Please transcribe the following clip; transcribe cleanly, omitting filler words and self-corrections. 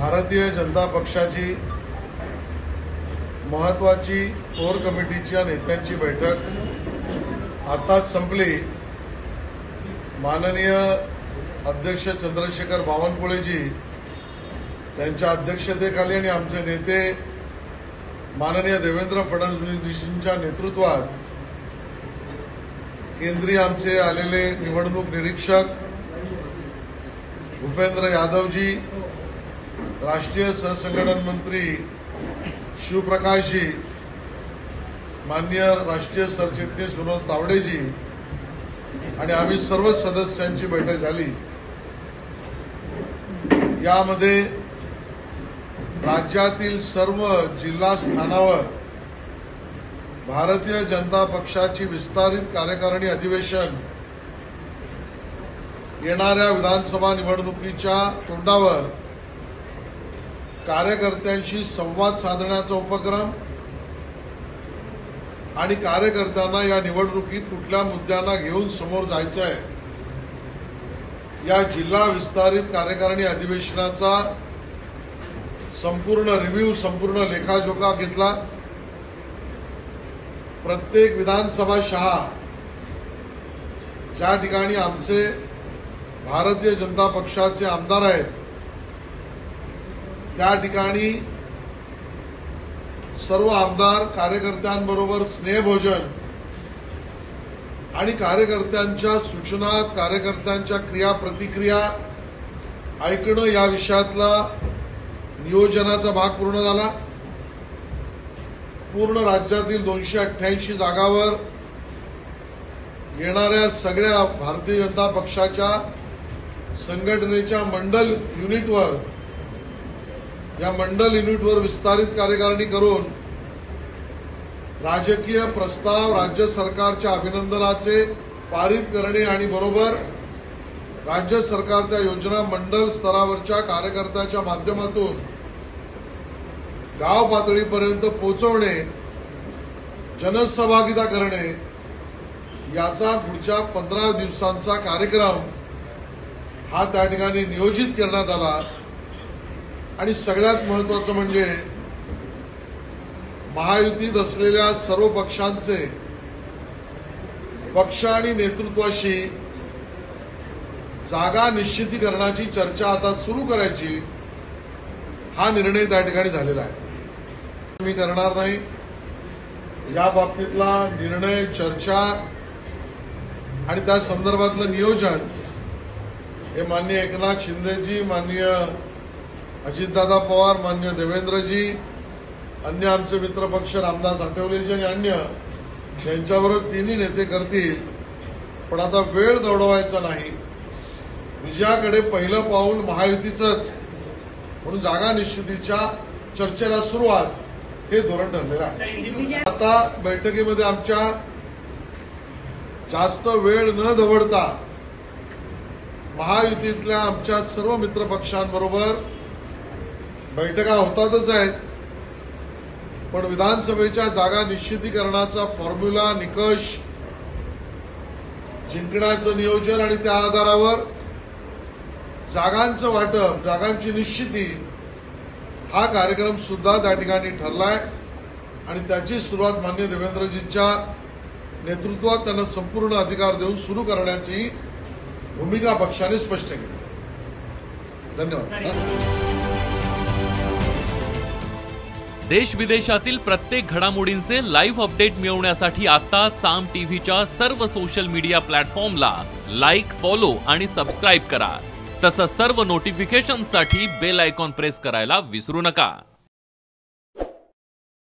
भारतीय जनता पक्षाची महत्वाची कोर कमिटीच्या नेत्यांची बैठक आताच संपली। माननीय अध्यक्ष चंद्रशेखर बावनकुळेजी यांच्या अध्यक्षतेखाली आणि आमचे नेते माननीय देवेंद्र फडणवीसजींच्या नेतृत्वात केंद्रीय आमचे आलेले निवडणूक निरीक्षक भूपेंद्र यादवजी, राष्ट्रीय सहसंघटन मंत्री शिवप्रकाशजी, माननीय राष्ट्रीय सरचिटणीस विनोद तावडेजी आणि आम्ही सर्व सदस्यांची बैठक झाली। यामध्ये राज्यातील सर्व जिल्हा स्थानावर भारतीय जनता पक्षाची विस्तारित कार्यकारिणी अधिवेशन येणाऱ्या विधानसभा निवडणुकीच्या तोंडावर कार्यकर्त्यांशी संवाद साधण्याचा उपक्रम आणि कार्यकर्त्यांना या निवडणुकीत कुठल्या मुद्द्यांना घेऊन समोर जायचं आहे, या जिल्हा विस्तारित कार्यकारिणी अधिवेशनाचा संपूर्ण रिव्ह्यू, संपूर्ण लेखाजोखा घेतला। प्रत्येक विधानसभा शहा ज्या ठिकाणी आमचे भारतीय जनता पक्षाचे आमदार आहेत त्या ठिकाणी सर्व आमदार कार्यकर्त्यांबरोबर स्नेहभोजन आणि कार्यकर्त्यांच्या सूचना, कार्यकर्त्यांच्या क्रिया प्रतिक्रिया ऐकणं या विषयातला नियोजनाचा भाग पूर्ण झाला। पूर्ण राज्यातील 288 जागावर येणाऱ्या सगळ्या भारतीय जनता पक्षाच्या संघटनेच्या मंडल युनिटवर, या मंडल युनिटवर विस्तारित कार्यकारिणी करून राजकीय प्रस्ताव राज्य सरकारच्या अभिनंदनाचे पारित करणे आणि बरोबर राज्य सरकारच्या योजना मंडल स्तरावरच्या कार्यकर्त्याच्या माध्यमातून गाव पातळीपर्यंत पोहोचवणे, जनसहभागिता करणे, याचा पुढच्या 15 दिवसांचा कार्यक्रम हा त्या ठिकाणी नियोजित करण्यात आला। आणि सगळ्यात महत्वाचं म्हणजे महायुतीत असलेल्या सर्व पक्षांचे पक्ष आणि नेतृत्वाशी जागा निश्चितीकरणाची चर्चा आता सुरू करायची, हा निर्णय त्या ठिकाणी झालेला आहे। मी करणार नाही या बाबतीतला निर्णय, चर्चा आणि त्या संदर्भातलं नियोजन हे माननीय एकनाथ शिंदेजी, माननीय अजितदादा पवार, माननीय देवेंद्रजी, अन्य आमचे मित्रपक्ष रामदास आठवलेजी आणि अन्य यांच्याबरोबर तिन्ही नेते करतील। पण आता वेळ दौडवायचा नाही, विजयाकडे पहिलं पाऊल महायुतीचंच, म्हणून जागा निश्चितीच्या चर्चेला सुरुवात हे धोरण ठरलेलं आहे। आता बैठकीमध्ये आमच्या जास्त वेळ न दवडता महायुतीतल्या आमच्या सर्व मित्रपक्षांबरोबर बैठका होतातच आहेत, पण विधानसभेच्या जागा निश्चितीकरणाचा फॉर्म्युला, निकष, जिंकण्याचं नियोजन आणि त्या आधारावर जागांचं वाटप, जागांची निश्चिती हा कार्यक्रम सुद्धा त्या ठिकाणी ठरलाय आणि त्याची सुरुवात माननीय देवेंद्रजींच्या नेतृत्वात त्यांना संपूर्ण अधिकार देऊन सुरू करण्याची भूमिका पक्षाने स्पष्ट केली। धन्यवाद। देश विदेशातील प्रत्येक घडामोडींचे लाईव्ह अपडेट मिळवण्यासाठी आता साम टीव्हीच्या सर्व सोशल मीडिया प्लॅटफॉर्मला लाईक, फॉलो आणि सबस्क्राईब करा। तसंच सर्व नोटिफिकेशनसाठी बेल आयकॉन प्रेस करायला विसरू नका।